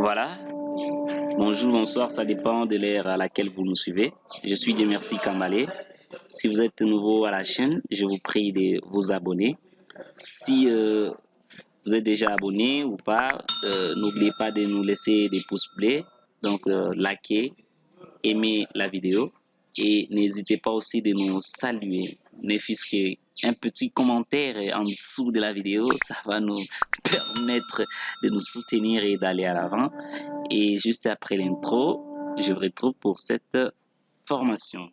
Voilà. Bonjour, bonsoir, ça dépend de l'ère à laquelle vous nous suivez. Je suis Dieu merci Kambalé. Si vous êtes nouveau à la chaîne, je vous prie de vous abonner. Si vous êtes déjà abonné ou pas, n'oubliez pas de nous laisser des pouces bleus. Donc, likez, aimez la vidéo et n'hésitez pas aussi de nous saluer. Ne fût-ce qu'un petit commentaire en dessous de la vidéo, ça va nous permettre de nous soutenir et d'aller à l'avant. Et juste après l'intro, je vous retrouve pour cette formation.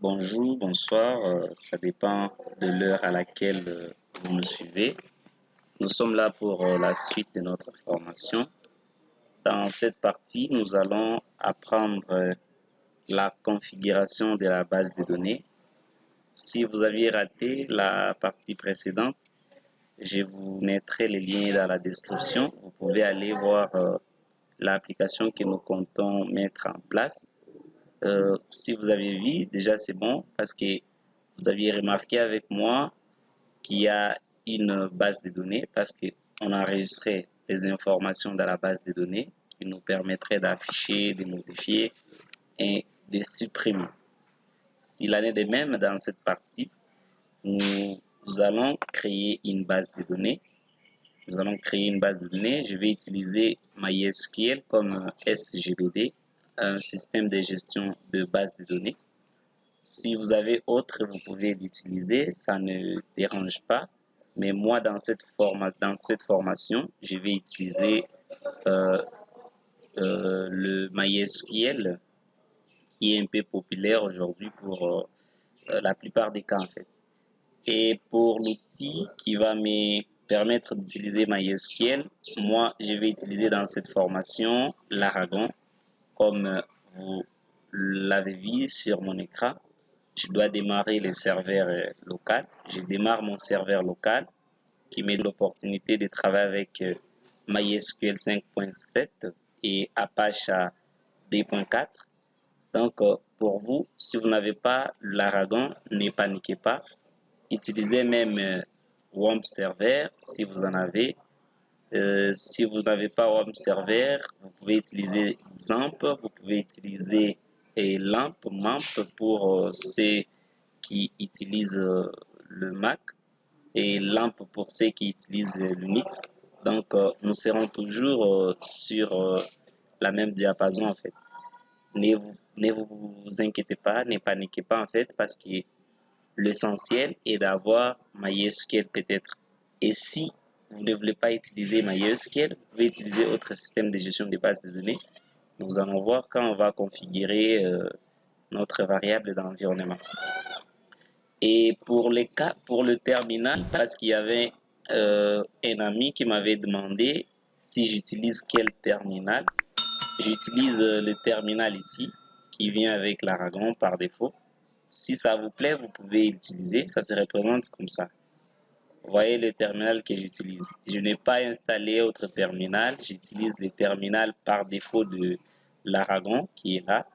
Bonjour, bonsoir, ça dépend de l'heure à laquelle vous nous suivez. Nous sommes là pour la suite de notre formation. Dans cette partie, nous allons apprendre la configuration de la base de données. Si vous aviez raté la partie précédente, je vous mettrai les liens dans la description. Vous pouvez aller voir l'application que nous comptons mettre en place. Si vous avez vu, déjà c'est bon parce que vous aviez remarqué avec moi qu'il y a une base de données parce qu'on a enregistré les informations dans la base de données qui nous permettrait d'afficher, de modifier et de supprimer. S'il en est de même dans cette partie, nous allons créer une base de données. Nous allons créer une base de données. Je vais utiliser MySQL comme SGBD, un système de gestion de base de données. Si vous avez autre, vous pouvez l'utiliser, ça ne dérange pas. Mais moi, dans cette formation, je vais utiliser le MySQL qui est un peu populaire aujourd'hui pour la plupart des cas en fait. Et pour l'outil qui va me permettre d'utiliser MySQL, moi, je vais utiliser dans cette formation l'Aragon, comme vous l'avez vu sur mon écran. Je dois démarrer le serveur local. Je démarre mon serveur local qui me donne l'opportunité de travailler avec MySQL 5.7 et Apache 2.4. Donc, pour vous, si vous n'avez pas l'Aragon, ne paniquez pas. Utilisez même WAMP Server si vous en avez. Si vous n'avez pas WAMP Server, vous pouvez utiliser XAMPP, vous pouvez utiliser LAMP pour ceux qui utilisent le Mac et LAMP pour ceux qui utilisent l'Unix. Donc, nous serons toujours sur la même diapason en fait. Ne vous inquiétez pas, ne paniquez pas en fait parce que l'essentiel est d'avoir MySQL peut-être. Et si vous ne voulez pas utiliser MySQL, vous pouvez utiliser autre système de gestion de base de données. Nous allons voir quand on va configurer notre variable d'environnement. Et pour le terminal, parce qu'il y avait un ami qui m'avait demandé si j'utilise quel terminal. J'utilise le terminal ici qui vient avec l'Aragon par défaut. Si ça vous plaît, vous pouvez l'utiliser. Ça se représente comme ça. Vous voyez le terminal que j'utilise. Je n'ai pas installé autre terminal. J'utilise le terminal par défaut de l'Aragon qui est là.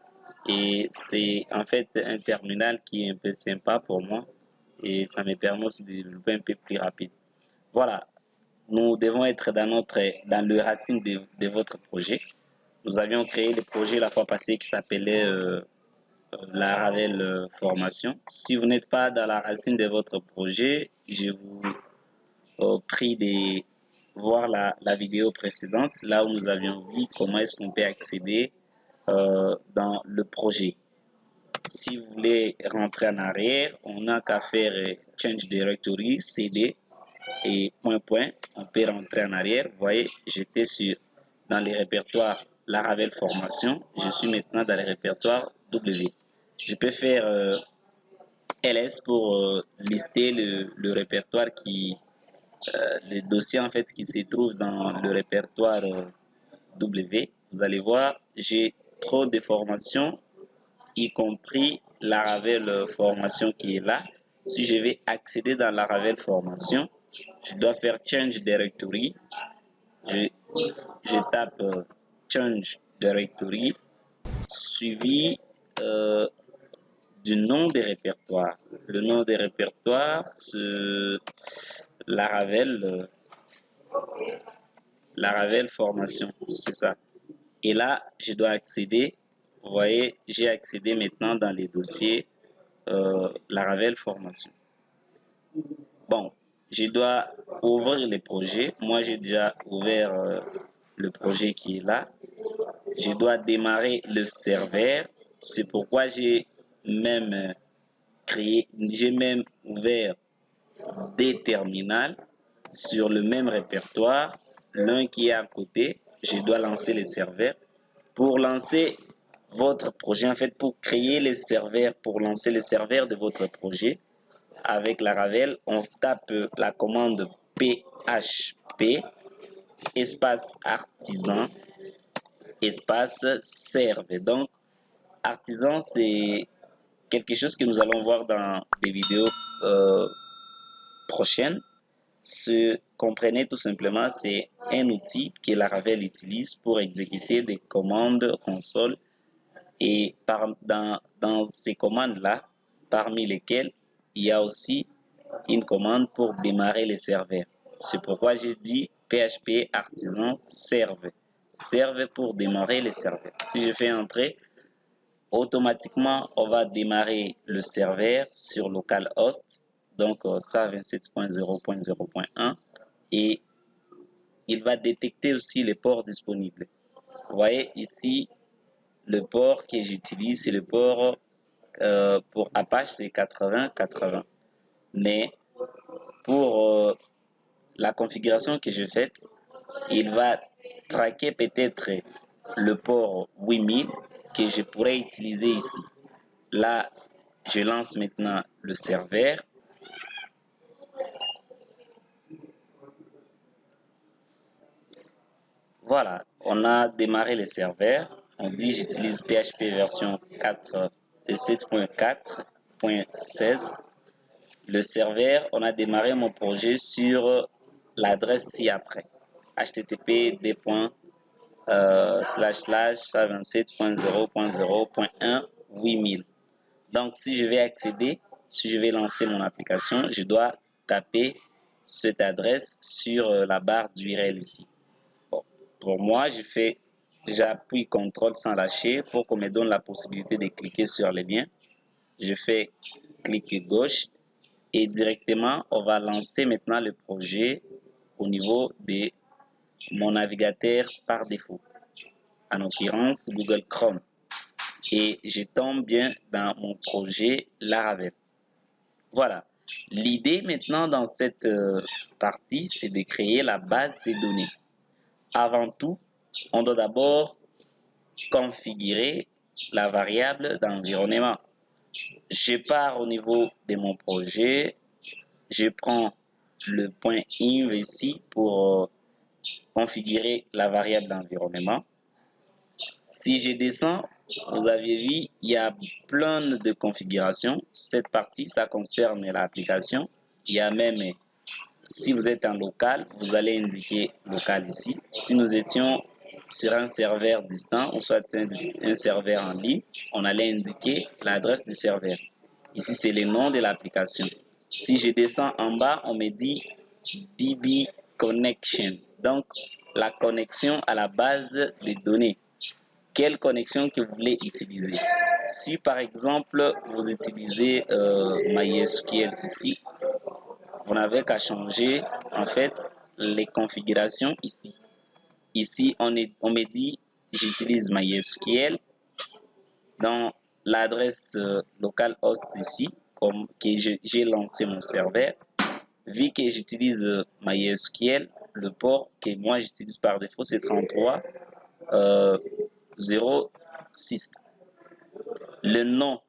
Et c'est en fait un terminal qui est un peu sympa pour moi. Et ça me permet aussi de développer un peu plus rapide. Voilà. Nous devons être dans le racine de votre projet. Nous avions créé le projet la fois passée qui s'appelait la Ravel formation. Si vous n'êtes pas dans la racine de votre projet, je vous prie de voir la vidéo précédente, là où nous avions vu comment est-ce qu'on peut accéder dans le projet. Si vous voulez rentrer en arrière, on n'a qu'à faire Change Directory, CD et point. On peut rentrer en arrière. Vous voyez, j'étais dans les répertoires la Ravel formation. Je suis maintenant dans les répertoires W. Je peux faire LS pour lister le répertoire le dossier en fait qui se trouve dans le répertoire W. vous allez voir, j'ai trop de formations, y compris Laravel formation qui est là. Si je vais accéder dans Laravel formation, je dois faire Change Directory. Je tape Change Directory suivi du nom des répertoires. Le nom des répertoires, c'est Laravel, Laravel formation, c'est ça. Et là, je dois accéder. Vous voyez, j'ai accédé maintenant dans les dossiers Laravel formation. Bon, je dois ouvrir les projets. Moi, j'ai déjà ouvert le projet qui est là. Je dois démarrer le serveur. C'est pourquoi j'ai même j'ai même ouvert des terminals sur le même répertoire, l'un qui est à côté. Je dois lancer les serveurs. Pour lancer votre projet, en fait, pour créer les serveurs, pour lancer les serveurs de votre projet, avec Laravel, on tape la commande php espace artisan espace serve. Donc, artisan, c'est quelque chose que nous allons voir dans des vidéos prochaines. Ce comprenez tout simplement, c'est un outil que Laravel utilise pour exécuter des commandes console et dans ces commandes-là, parmi lesquelles il y a aussi une commande pour démarrer les serveurs. C'est pourquoi j'ai dit PHP artisan serve. Serve pour démarrer les serveurs. Si je fais entrer, automatiquement, on va démarrer le serveur sur localhost, donc ça 27.0.0.1, et il va détecter aussi les ports disponibles. Vous voyez ici, le port que j'utilise, c'est le port pour Apache, c'est 80-80. Mais pour la configuration que je fais, il va traquer peut-être le port 8000 que je pourrais utiliser ici. Là, je lance maintenant le serveur. Voilà, on a démarré le serveur. On dit j'utilise PHP version 7.4.16. Le serveur, on a démarré mon projet sur l'adresse ci-après. http://127.0.0.1 Donc, si je vais accéder, si je vais lancer mon application, je dois taper cette adresse sur la barre d'URL ici. Bon, pour moi, j'appuie CTRL sans lâcher pour qu'on me donne la possibilité de cliquer sur les liens. Je fais clic gauche et directement, on va lancer maintenant le projet au niveau de mon navigateur par défaut, en l'occurrence Google Chrome. Et je tombe bien dans mon projet Laravel. Voilà. L'idée maintenant dans cette partie, c'est de créer la base des données. Avant tout, on doit d'abord configurer la variable d'environnement. Je pars au niveau de mon projet, je prends le point inv ici pour configurer la variable d'environnement. Si je descends, vous avez vu, il y a plein de configurations. Cette partie, ça concerne l'application. Il y a même, si vous êtes en local, vous allez indiquer local ici. Si nous étions sur un serveur distant, ou soit un serveur en ligne, on allait indiquer l'adresse du serveur. Ici, c'est le nom de l'application. Si je descends en bas, on me dit DB Connection. Donc, la connexion à la base des données. Quelle connexion que vous voulez utiliser. Si par exemple, vous utilisez MySQL ici, vous n'avez qu'à changer en fait les configurations ici. Ici, on me dit j'utilise MySQL dans l'adresse localhost ici, comme que j'ai lancé mon serveur. Vu que j'utilise MySQL, le port que moi j'utilise par défaut c'est 33 06. Le nom,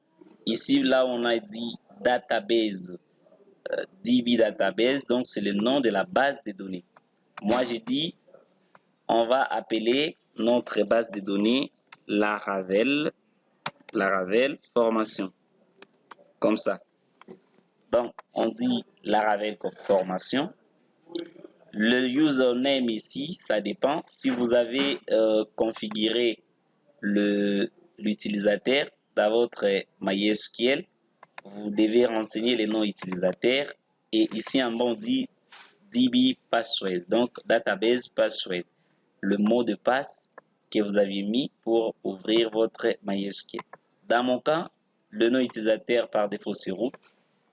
ici là on a dit database, DB database, donc c'est le nom de la base de données. Moi j'ai dit on va appeler notre base de données Laravel formation. Comme ça. Donc, on dit Laravel comme formation. Le username ici, ça dépend. Si vous avez configuré l'utilisateur dans votre MySQL, vous devez renseigner les noms utilisateurs. Et ici en bas, on dit DB password, donc database password, le mot de passe que vous avez mis pour ouvrir votre MySQL. Dans mon cas, le nom utilisateur par défaut c'est root.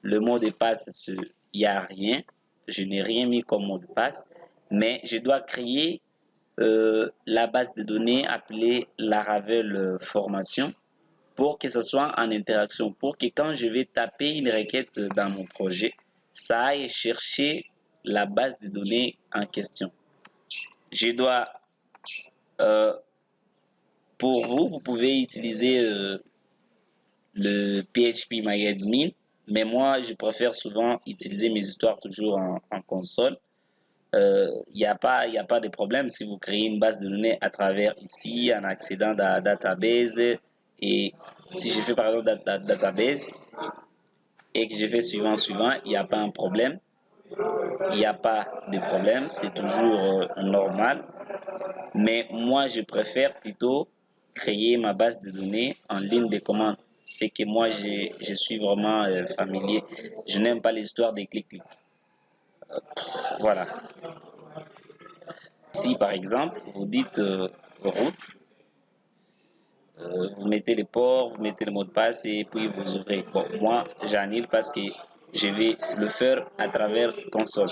Le mot de passe, il n'y a rien. Je n'ai rien mis comme mot de passe. Mais je dois créer la base de données appelée Laravel formation pour que ce soit en interaction. Pour que quand je vais taper une requête dans mon projet, ça aille chercher la base de données en question. Je dois, pour vous, vous pouvez utiliser le PHP-MyAdmin, mais moi, je préfère souvent utiliser mes histoires toujours en console. Il n'y a pas de problème si vous créez une base de données à travers ici, en accédant à database. Et si je fais par exemple database et que je fais suivant, il n'y a pas un problème. Il n'y a pas de problème, c'est toujours normal. Mais moi, je préfère plutôt créer ma base de données en ligne de commande. C'est que moi, je suis vraiment familier. Je n'aime pas l'histoire des clics-clics. Voilà. Si par exemple, vous dites route, vous mettez les ports, vous mettez le mot de passe et puis vous ouvrez. Bon, moi, j'annule parce que je vais le faire à travers console.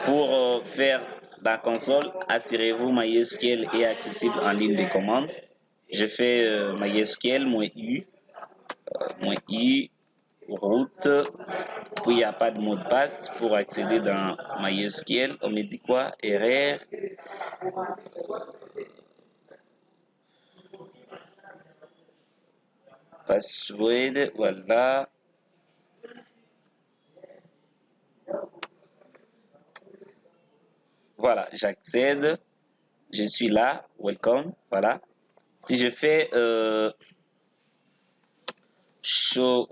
Pour faire la console, assurez-vous MySQL est accessible en ligne de commande. Je fais MySQL -u, -i, route, puis il n'y a pas de mot de passe pour accéder dans MySQL. On me dit quoi? Erreur. Password, voilà. Voilà, j'accède. Je suis là, welcome, voilà. Si je fais show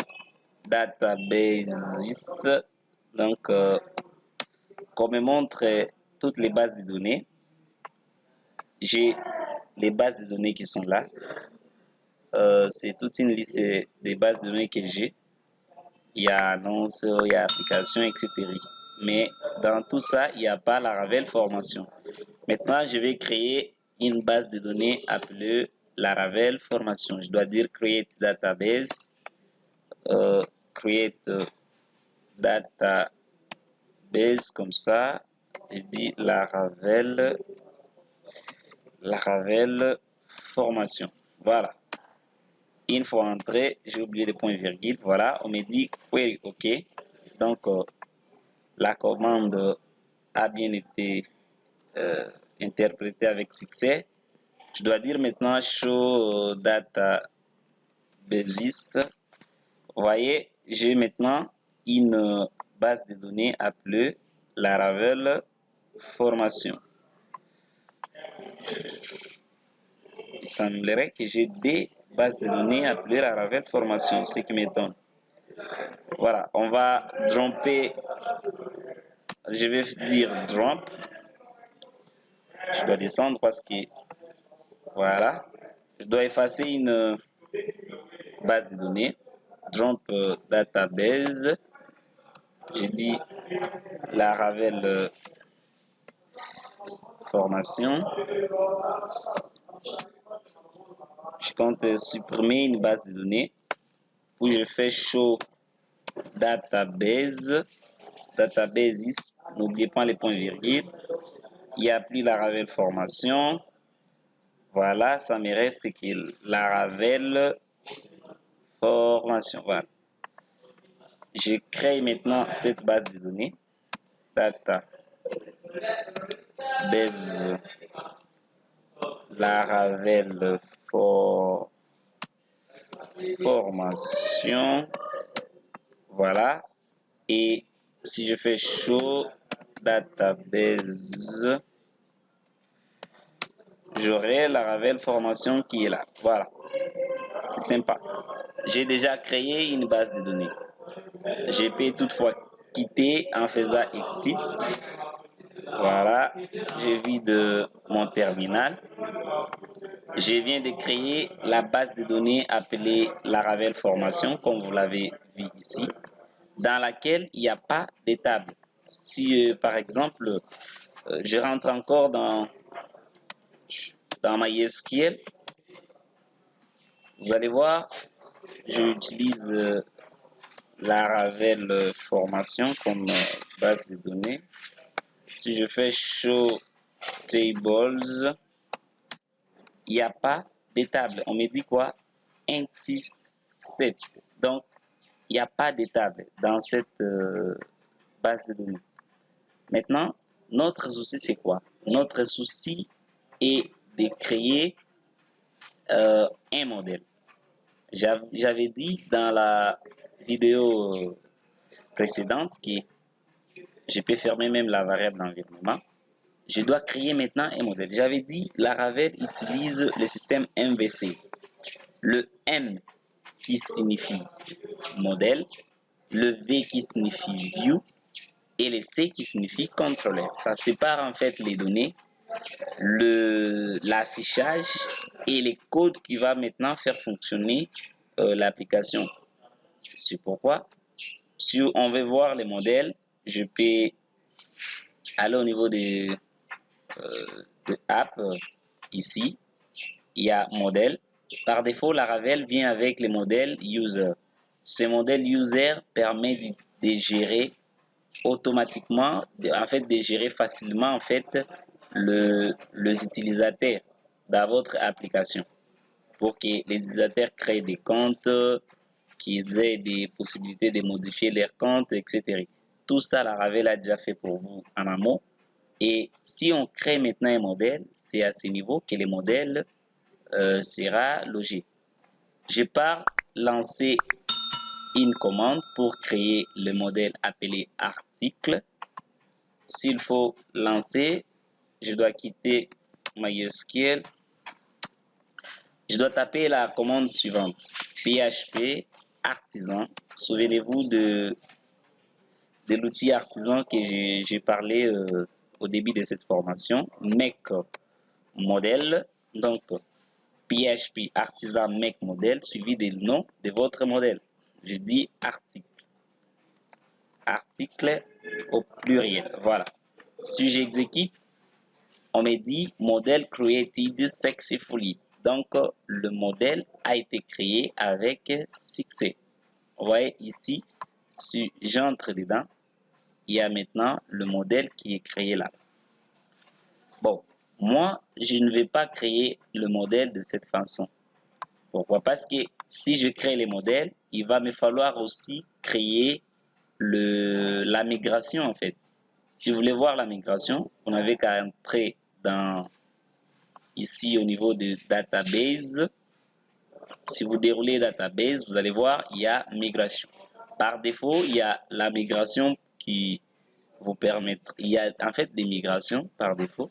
databases, donc qu'on me montre toutes les bases de données, j'ai les bases de données qui sont là. C'est toute une liste des bases de données que j'ai. Il y a annonces, il y a applications, etc. Mais dans tout ça, il n'y a pas la Laravel formation. Maintenant, je vais créer une base de données appelée Laravel formation. Je dois dire create database, create database comme ça. Je dis Laravel formation. Voilà. Une fois entré, j'ai oublié le point virgule. Voilà, on me dit query OK. Donc, la commande a bien été interprétée avec succès. Je dois dire maintenant show databases. Vous voyez, j'ai maintenant une base de données appelée Laravel formation. Il semblerait que j'ai des bases de données appelées Laravel formation, ce qui m'étonne. Voilà, on va jumper. Je vais dire jump. Je dois descendre parce que voilà. Je dois effacer une base de données. Jump database. Je dis Laravel formation. Je compte supprimer une base de données. Puis je fais show database. Databases. N'oubliez pas les points virgules. Il n'y a plus Laravel formation. Voilà, ça me reste que Laravel formation. Voilà. Je crée maintenant cette base de données. Database Laravel formation. Voilà. Et si je fais show database j'aurai la Ravel formation qui est là. Voilà, c'est sympa. J'ai déjà créé une base de données. Je peux toutefois quitter en faisant exit. Voilà, je vide mon terminal. Je viens de créer la base de données appelée Laravel Formation, comme vous l'avez vu ici, dans laquelle il n'y a pas de table. Si, par exemple, je rentre encore dans MySQL, vous allez voir, j'utilise Laravel Formation comme base de données. Si je fais Show Tables, il n'y a pas de table. On me dit quoi? Active set. Donc, il n'y a pas de table dans cette base de données. Maintenant, notre souci, c'est quoi? Notre souci est de créer un modèle. J'avais dit dans la vidéo précédente que je peux fermer même la variable d'environnement. Je dois créer maintenant un modèle. J'avais dit Laravel utilise le système MVC. Le M qui signifie modèle, le V qui signifie view et le C qui signifie controller. Ça sépare en fait les données, l'affichage et les codes qui va maintenant faire fonctionner l'application. C'est pourquoi, si on veut voir les modèles, je peux aller au niveau de app, ici, il y a modèle. Par défaut, Laravel vient avec les modèles user. Ce modèle user permet de gérer automatiquement, en fait, de gérer facilement en fait les utilisateurs dans votre application pour que les utilisateurs créent des comptes, qu'ils aient des possibilités de modifier leurs comptes, etc. Tout ça, Laravel a déjà fait pour vous en amont. Et si on crée maintenant un modèle, c'est à ce niveau que le modèle sera logé. Je pars lancer une commande pour créer le modèle appelé article. S'il faut lancer, je dois quitter MySQL. Je dois taper la commande suivante. PHP artisan. Souvenez-vous de l'outil artisan que j'ai parlé au début de cette formation. Make modèle. Donc, PHP artisan make modèle suivi du nom de votre modèle. Je dis article. Article au pluriel. Voilà. Si j'exécute, on me dit modèle created successfully. Donc, le modèle a été créé avec succès. Vous voyez ici, si j'entre dedans, il y a maintenant le modèle qui est créé là. Bon, moi, je ne vais pas créer le modèle de cette façon. Pourquoi? Parce que si je crée les modèles, il va me falloir aussi créer la migration en fait. Si vous voulez voir la migration, vous n'avez qu'à entrer ici au niveau de database. Si vous déroulez database, vous allez voir, il y a migration. Par défaut, il y a la migration qui vous permet. Il y a en fait des migrations par défaut,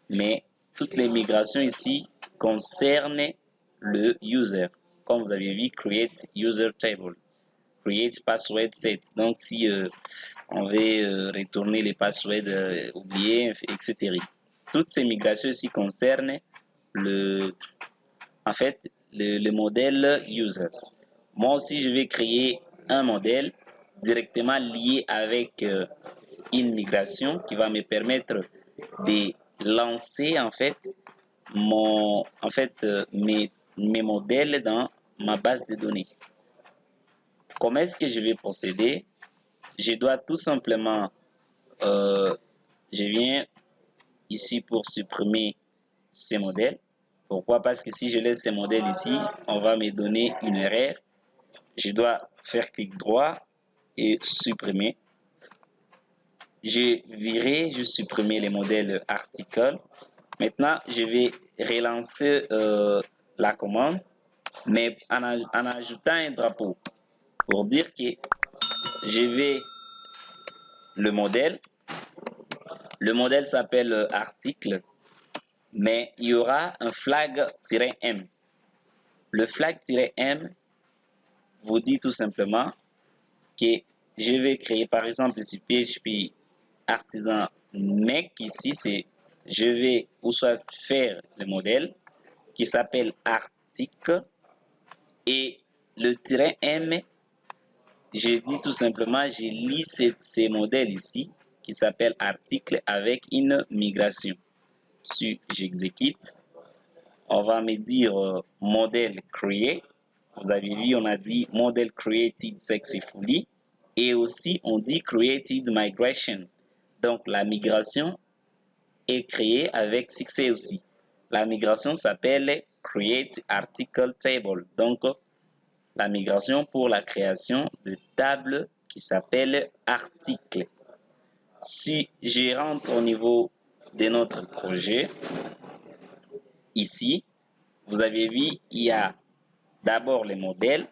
mais toutes les migrations ici concernent le user. Comme vous avez vu, create user table, create password set. Donc, si on veut retourner les passwords oubliés, etc. Toutes ces migrations ici concernent en fait, le modèle users. Moi aussi, je vais créer un modèle directement lié avec une migration qui va me permettre de lancer en fait mes modèles dans ma base de données. Comment est-ce que je vais procéder? Je dois tout simplement, je viens ici pour supprimer ces modèles. Pourquoi? Parce que si je laisse ces modèles ici, on va me donner une erreur. Je dois faire clic droit et supprimer. Je supprimer les modèles articles. Maintenant, je vais relancer la commande, mais en ajoutant un drapeau pour dire que je vais le modèle. Le modèle s'appelle article. mais il y aura un flag-m. Le flag-m vous dit tout simplement que je vais créer, par exemple, ici PHP artisan mec, ici c'est je vais ou soit faire le modèle qui s'appelle article et le -m, je dis tout simplement, je lis ces modèles ici qui s'appelle article avec une migration. Si j'exécute, on va me dire modèle create. Vous avez vu, on a dit model created successfully et aussi on dit created migration. Donc la migration est créée avec succès aussi. La migration s'appelle create article table. Donc la migration pour la création de table qui s'appelle article. Si je rentre au niveau de notre projet, ici, vous avez vu, il y a d'abord les modèles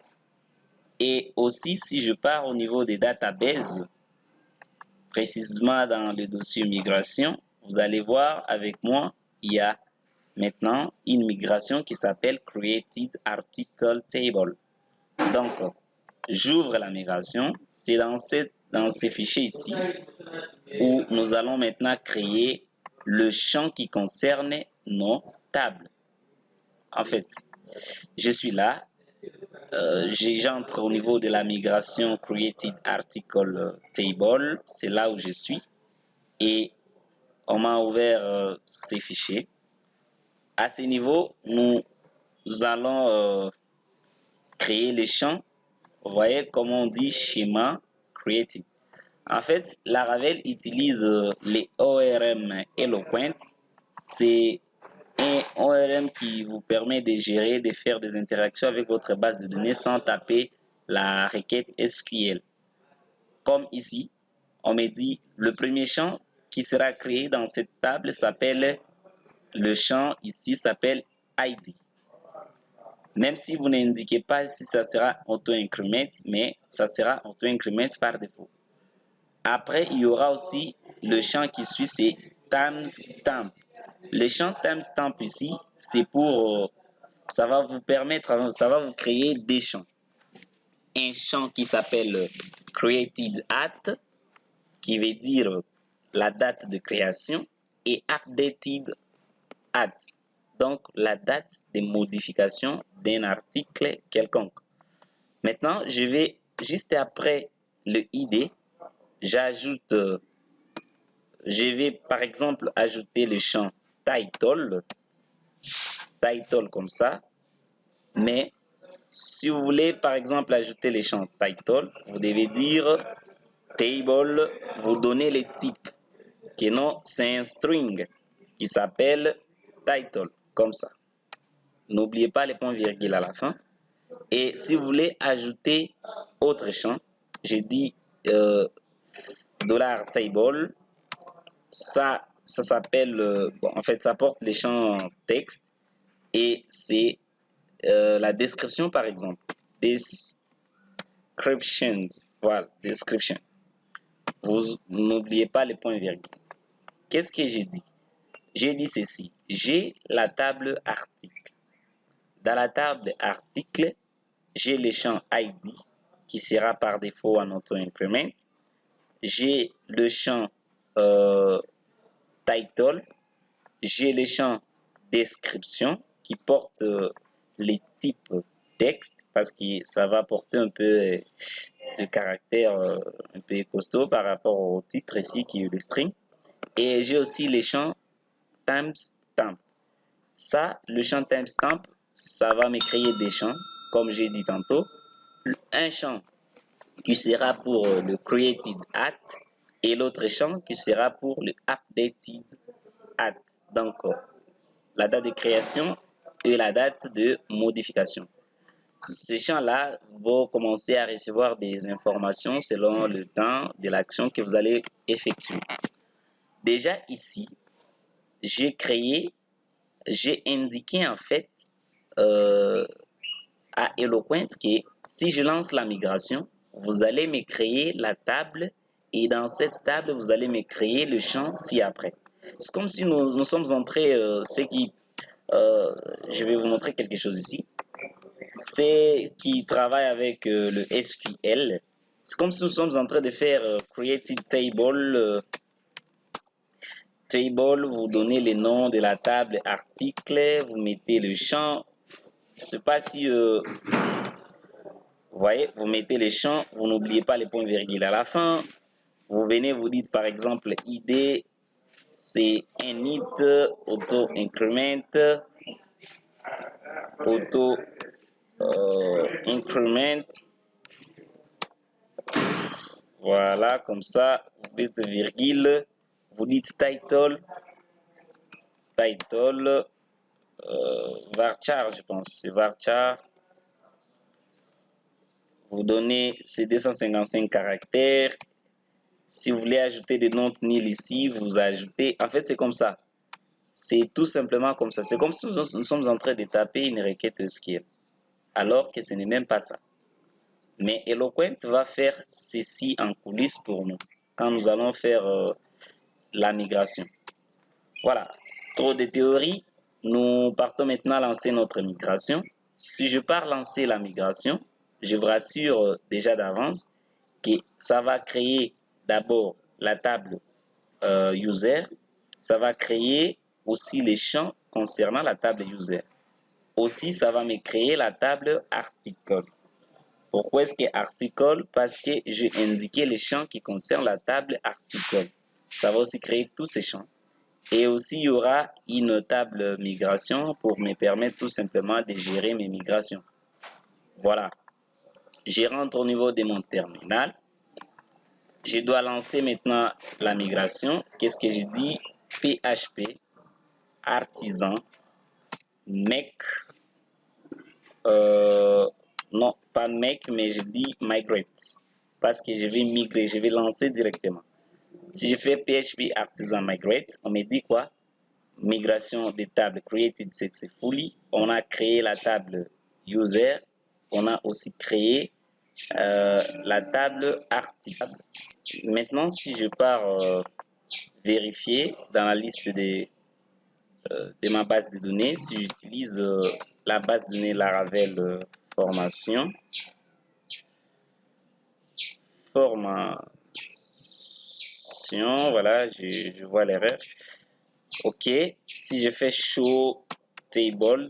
et aussi si je pars au niveau des databases, précisément dans le dossier migration, vous allez voir avec moi, il y a maintenant une migration qui s'appelle Created Article Table. Donc, j'ouvre la migration, c'est dans ces fichiers ici où nous allons maintenant créer le champ qui concerne nos tables. En fait, je suis là, j'entre au niveau de la migration Created Article Table, c'est là où je suis et on m'a ouvert ces fichiers. À ce niveau, nous allons créer les champs. Vous voyez comment on dit schéma created. En fait, Laravel utilise les ORM Eloquent. C'est un ORM qui vous permet de gérer, de faire des interactions avec votre base de données sans taper la requête SQL. Comme ici, on me dit le premier champ qui sera créé dans cette table s'appelle, le champ ici s'appelle ID. Même si vous n'indiquez pas si ça sera auto-increment, mais ça sera auto-increment par défaut. Après, il y aura aussi le champ qui suit, c'est timestamp. Le champ timestamp ici, c'est pour, ça va vous permettre, ça va vous créer des champs. Un champ qui s'appelle created at, qui veut dire la date de création, et updated at, donc la date de modification d'un article quelconque. Maintenant, je vais juste après le ID, j'ajoute, je vais par exemple ajouter le champ title comme ça, mais si vous voulez par exemple ajouter le champ title, vous devez dire table, vous donnez les types, que non, c'est un string qui s'appelle title, comme ça. N'oubliez pas les points virgules à la fin. Et si vous voulez ajouter autre champ, j'ai dit $table, ça s'appelle, bon, en fait, ça porte les champs texte et c'est la description par exemple. Descriptions, voilà, description. Vous n'oubliez pas les points virgules. Qu'est-ce que j'ai dit? J'ai dit ceci. J'ai la table article. Dans la table article, j'ai le champ ID qui sera par défaut en auto-increment. J'ai le champ title. J'ai le champ description qui porte les types texte parce que ça va porter un peu de caractère un peu costaud par rapport au titre ici qui est le string. Et j'ai aussi les champs timestamp. Ça, le champ timestamp, ça va me créer des champs, comme j'ai dit tantôt. Un champ qui sera pour le created at et l'autre champ qui sera pour le updated at. Donc, la date de création et la date de modification. Ces champs-là vont commencer à recevoir des informations selon le temps de l'action que vous allez effectuer. Déjà ici, j'ai indiqué en fait à Eloquent que si je lance la migration, vous allez me créer la table et dans cette table, vous allez me créer le champ ci-après. C'est comme si nous sommes entrés, je vais vous montrer quelque chose ici. C'est qui travaille avec le SQL. C'est comme si nous sommes en train de faire created table. Table, vous donnez les noms de la table article, vous mettez le champ. Je ne sais pas si vous voyez, vous mettez les champs, vous n'oubliez pas les points virgules à la fin. Vous venez, vous dites par exemple ID, c'est init, auto increment, auto increment. Voilà, comme ça, vous dites virgule, vous dites title, varchar, je pense, c'est varchar. Vous donnez ces 255 caractères. Si vous voulez ajouter des notes nil ici, vous ajoutez. En fait, c'est comme ça. C'est tout simplement comme ça. C'est comme si nous sommes en train de taper une requête SQL, alors que ce n'est même pas ça. Mais Eloquent va faire ceci en coulisses pour nous, quand nous allons faire la migration. Voilà, trop de théorie. Nous partons maintenant lancer notre migration. Si je pars lancer la migration, je vous rassure déjà d'avance que ça va créer d'abord la table user, ça va créer aussi les champs concernant la table user. Aussi, ça va me créer la table article. Pourquoi est-ce que article? Parce que j'ai indiqué les champs qui concernent la table article. Ça va aussi créer tous ces champs. Et aussi, il y aura une table migration pour me permettre tout simplement de gérer mes migrations. Voilà. Je rentre au niveau de mon terminal. Je dois lancer maintenant la migration. Qu'est-ce que je dis? PHP, artisan, make, non pas make, mais je dis migrate. Parce que je vais migrer, je vais lancer directement. Si je fais PHP artisan migrate, on me dit quoi? Migration des tables created successfully. On a créé la table user. On a aussi créé la table article. Maintenant, si je pars vérifier dans la liste de ma base de données, si j'utilise la base de données Laravel formation, voilà, je vois l'erreur. Ok, si je fais show tables,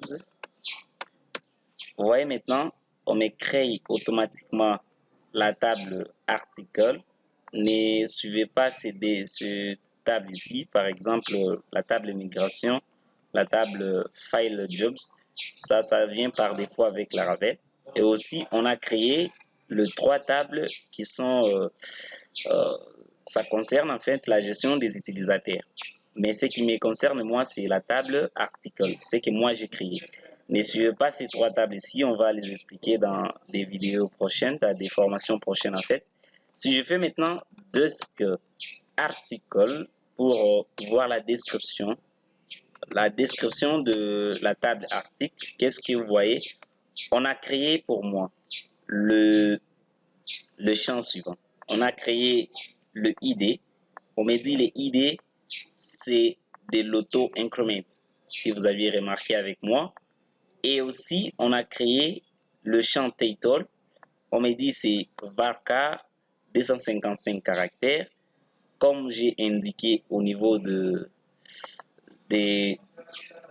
vous voyez maintenant, on me crée automatiquement la table article. Ne suivez pas ces tables ici, par exemple la table migration, la table file jobs, ça vient par défaut avec Laravel. Et aussi, on a créé les trois tables qui sont, ça concerne en fait la gestion des utilisateurs. Mais ce qui me concerne, moi, c'est la table article, ce que moi j'ai créé. Ne suivez pas ces trois tables ici, on va les expliquer dans des vidéos prochaines, dans des formations prochaines en fait. Si je fais maintenant desk article pour voir la description de la table article, qu'est-ce que vous voyez? On a créé pour moi le champ suivant. On a créé le ID. On me dit les ID, c'est de l'auto-increment, si vous aviez remarqué avec moi. Et aussi, on a créé le champ title. On me dit c'est varchar 255 caractères. Comme j'ai indiqué au niveau de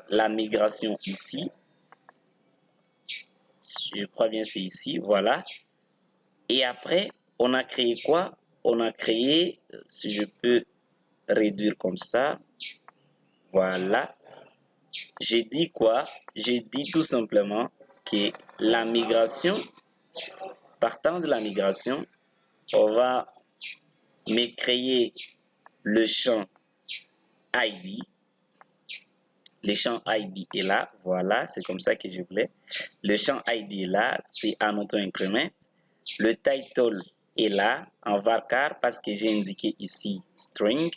la migration ici, je crois bien c'est ici, voilà. Et après, on a créé quoi? On a créé, si je peux réduire comme ça, voilà. J'ai dit quoi? J'ai dit tout simplement que la migration, partant de la migration, on va me créer le champ ID. Le champ ID est là, voilà, c'est comme ça que je voulais. Le champ ID est là, c'est en auto-increment. Le title est là, en varchar, parce que j'ai indiqué ici string.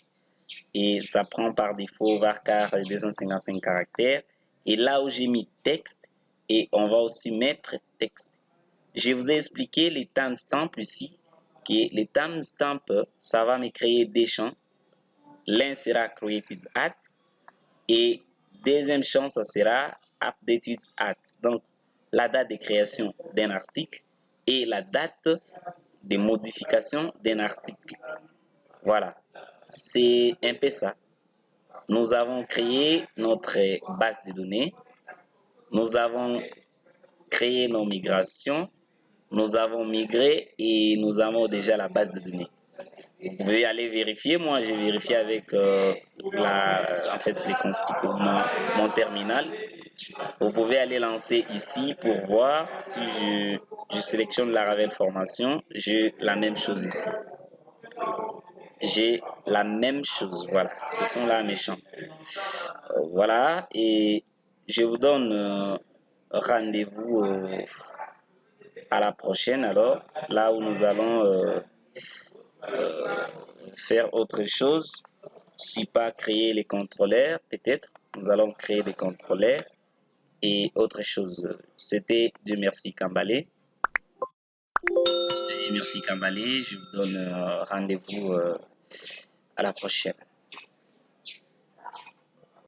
Et ça prend par défaut varchar 255 caractères. Et là où j'ai mis texte, et on va aussi mettre texte. Je vous ai expliqué les timestamps ici, que les timestamps, ça va me créer des champs. L'un sera created at et deuxième champ, ça sera updated at. Donc, la date de création d'un article et la date de modification d'un article. Voilà, c'est un peu ça. Nous avons créé notre base de données, nous avons créé nos migrations, nous avons migré et nous avons déjà la base de données. Vous pouvez aller vérifier. Moi, j'ai vérifié avec en fait, mon terminal. Vous pouvez aller lancer ici pour voir si je sélectionne la Laravel Formation. J'ai la même chose ici. J'ai la même chose. Voilà, ce sont là mes champs. Voilà, et je vous donne rendez-vous à la prochaine. Alors, là où nous allons faire autre chose. Si pas créer les contrôleurs, peut-être, nous allons créer des contrôleurs et autre chose. C'était Dieu merci Kambalé. Je te dis merci Kambalé. Je vous donne rendez-vous à la prochaine.